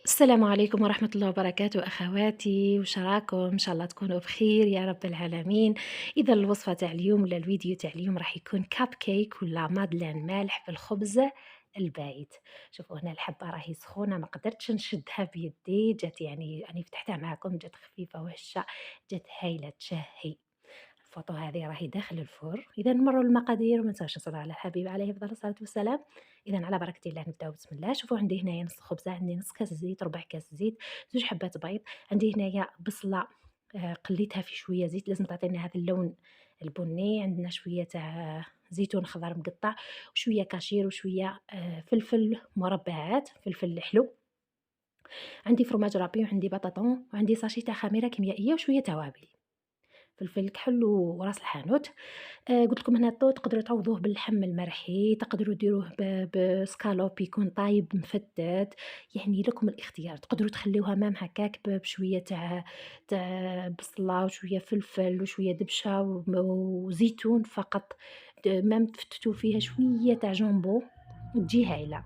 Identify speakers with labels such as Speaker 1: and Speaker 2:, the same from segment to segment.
Speaker 1: السلام عليكم ورحمة الله وبركاته أخواتي، وش راكم؟ إن شاء الله تكونوا بخير يا رب العالمين. إذا الوصفة تاع اليوم ولا الفيديو تاع اليوم راح يكون كاب كيك ولا مادلين مالح بالخبز البايت. شوفوا هنا الحبة راهي سخونة، ما قدرتش نشدها بيدي، جات يعني راني فتحتها معاكم، جات خفيفة وهشة، جات هايلة تشهي. الفوطو هذه راهي داخل الفرن. إذا نمروا للمقادير وما ننساوش نصلوا على الحبيب عليه أفضل الصلاة والسلام. إذا على بركة الله نبداو بسم الله. شوفوا عندي هنايا نص خبزة، عندي نص كاس زيت، ربع كاس زيت، 2 حبات بيض، عندي هنايا بصلة قليتها في شوية زيت لازم تعطينا هذا اللون البني، عندنا شوية تاع زيتون خضر مقطع، وشوية كاشير، وشوية فلفل مربعات، فلفل حلو، عندي فرماج رابي، وعندي بطاطون، وعندي ساشي تاع خميرة كيميائية، وشوية توابل. فلفل الكحل وراس الحانوت. قُلت لكم هنا تقدروا تعوضوه باللحم المرحي، تقدروا ديروه بسكالوب يكون طايب مفتّت، يعني لكم الاختيار، تقدروا تخلّيوها مام هكاك بشوية تاع بصلة وشوية فلفل وشوية دبشة وزيتون فقط، مام تفتتوا فيها شوية تاع جامبو وتجي هايلة.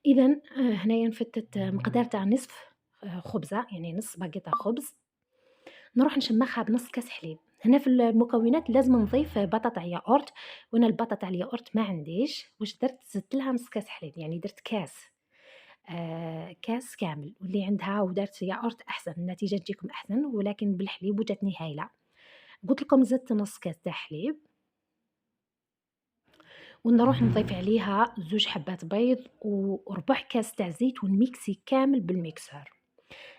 Speaker 1: إذًا هنايا نفتت مقدار تاع نصف خبزة، يعني نص باكيطة خبز. نروح نشمّخها بنص كاس حليب. هنا في المكونات لازم نضيف بطاطا ياغورت، وأنا البطاطا الياغورت ما عنديش، واش درت زدت لها نص كاس حليب، يعني درت كاس، كاس كامل، واللي عندها ودارت ياغورت أحسن، النتيجة تجيكم أحسن، ولكن بالحليب وجاتني هايلة. قُلت لكم زدت نص كاس تاع حليب، ونروح نضيف عليها 2 حبات بيض وربع كاس تاع زيت ونميكسي كامل بالميكسور.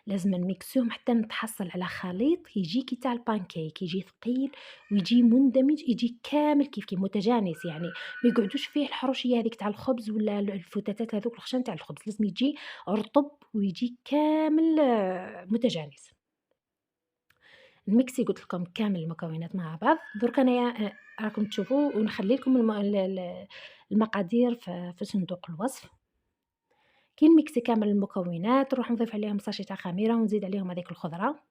Speaker 1: لازم نميكسيهم حتى نتحصل على خليط يجي كي تاع البانكيك، يجي ثقيل ويجي مندمج، يجي كامل كيف متجانس يعني، ما يقعدوش فيه الحروشية هذيك تاع الخبز ولا الفتاتات هذوك الخشن تاع الخبز، لازم يجي رطب ويجي كامل متجانس. نميكسي قلت لكم كامل المكونات مع بعض، درك أنايا راكم تشوفوا ونخلي لكم المقادير في صندوق الوصف. كي نميكسي كامل المكونات نروح نضيف عليهم ساشي تاع خميرة ونزيد عليهم هذيك الخضرة.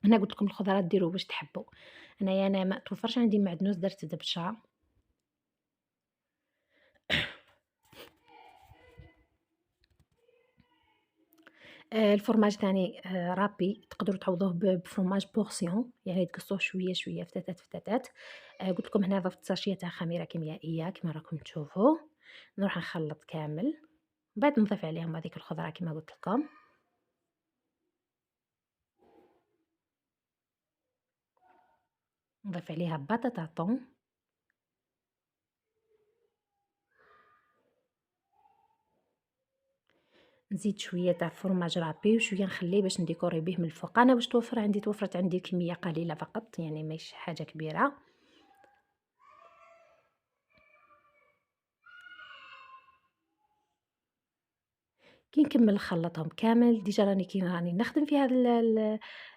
Speaker 1: أنا قُلت لكم الخضروات ديروا واش تحبوا، أنا ما توفرش عندي معدنوس درت دبشة. الفرماج تاني رابي تقدروا تعوضوه بفرماج بورسيون يعني تقصوه شوية، شوية فتاتات، فتاتات. قُلت لكم هنا ضفت ساشية تاع خميرة كيميائية كيما راكم تشوفوا، نروح نخلّط كامل، من بعد نضيف عليهم هاذيك الخضرة كيما قُلت لكم، نضيف عليها باتاتا نزيد شوية تاع فرماج رابي وشوية نخليه باش نديكوري به من الفوق، أنا واش توفر عندي توفرت عندي كمية قليلة فقط يعني ماهيش حاجة كبيرة. كي نكمل نخلّطهم كامل ديجا راني كي راني نخدم في هاد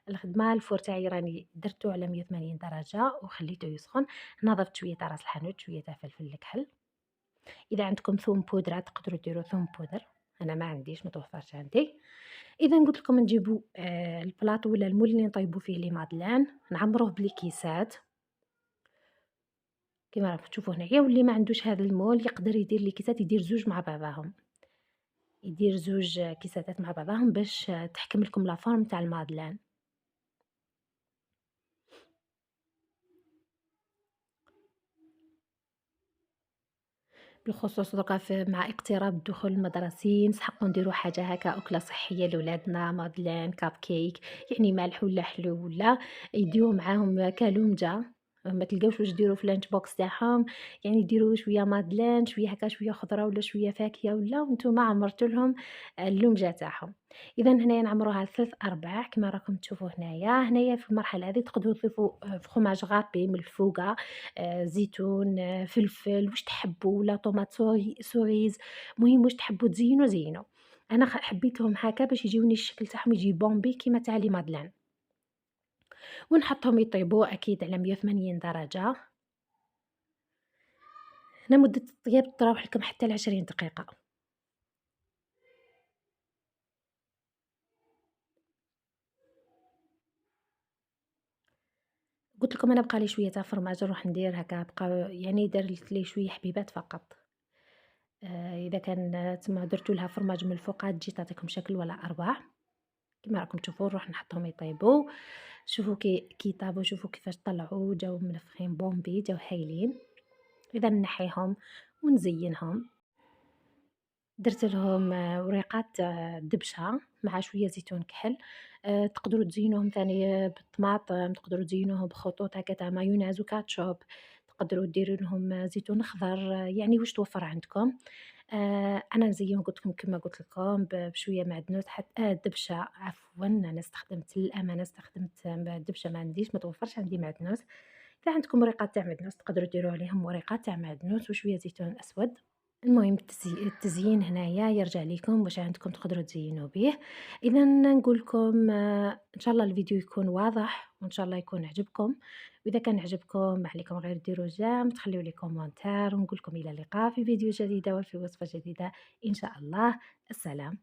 Speaker 1: الخدمة الفور تاعي راني درتو على 180 درجة وخليته يسخن، هنا ضفت شوية تاع راس الحانوت، شوية تاع فلفل الكحل، إذا عندكم ثوم بودرة تقدروا ديروا ثوم بودر، أنا ما عنديش ما توفرش عندي. إذا قلت لكم نجيبوا البلاطو ولا المول اللي نطيبوا فيه لي مادلين نعمروه بليكيسات كيما راكم تشوفوا هنايا، واللي ما عندوش هذا المول يقدر يدير ليكيسات يدير زوج مع بعضاهم. يدير زوج كيساتات مع بعضاهم باش تحكم لكم لا فورم تاع المادلين. بالخصوص دوكا مع اقتراب الدخول المدرسي نسحقوا نديروا حاجة هكا أكلة صحية لولادنا مادلين كاب كيك يعني مالح ولا حلو ولا يديوه معاهم كلومجة ما تلقاوش واش ديروا في اللانش بوكس تاعهم يعني ديروا شوية مادلين شوية هكا شوية خضرة ولا شوية فاكهة ولا وانتم عمرتوا لهم اللومجة تاعهم. إذا هنايا نعمروها 3 أرباع كما راكم تشوفوا هنايا في المرحلة هذه تقدروا تضيفوا فخوماج غابي من الفوقة زيتون، فلفل، واش تحبّوا ولا طوماط سوريز، المهم واش تحبّوا تزينوا زينوا. أنا حبيتهم هاكا باش يجيوني الشكل تاعهم يجي بومبي كيما تاع لي مادلين، ونحطهم يطيبوا أكيد على 180 درجة، هنا مدة الطياب تراوح لكم حتى ل20 دقيقة. قُلت لكم أنا بقى لي شوية تاع فرماج نروح ندير هاكا بقى يعني درت لي شوية حبيبات فقط. إذا كان تما درتو لها فرماج من الفوق تجي تعطيكم شكل ولا 4 كيما راكم تشوفوا نروح نحطهم يطيبوا. شوفوا كي طابوا شوفوا كيفاش طلعوا جاو منفخين بومبي جاو هايلين. إذا نحيهم ونزينهم. درت لهم وريقات تاع دبشة مع شوية زيتون كحل. تقدروا تزينوهم ثاني بالطماطم، تقدروا تزينوهم بخطوط هكا تاع مايونيز وكاتشوب، تقدروا ديروا لهم زيتون أخضر، يعني واش توفر عندكم. أنا نزيّنهم قُلت لكم كيما قُلت لكم بشوية معدنوس دبشة عفوًا، أنا استخدمت للأمانة استخدمت دبشة ما عنديش ما توفرش عندي معدنوس. إذا عندكم وريقات تاع معدنوس تقدروا ديروا عليهم وريقات تاع معدنوس وشوية زيتون أسود. المهم التزيين هنايا يرجع ليكم واش عندكم تقدروا تزينوا به. إذا نقول لكم إن شاء الله الفيديو يكون واضح وإن شاء الله يكون عجبكم. وإذا كان عجبكم ما عليكم غير ديروا جيم تخليوا لي كومنتار ونقول لكم إلى اللقاء في فيديو جديدة وفي وصفة جديدة إن شاء الله. السلام.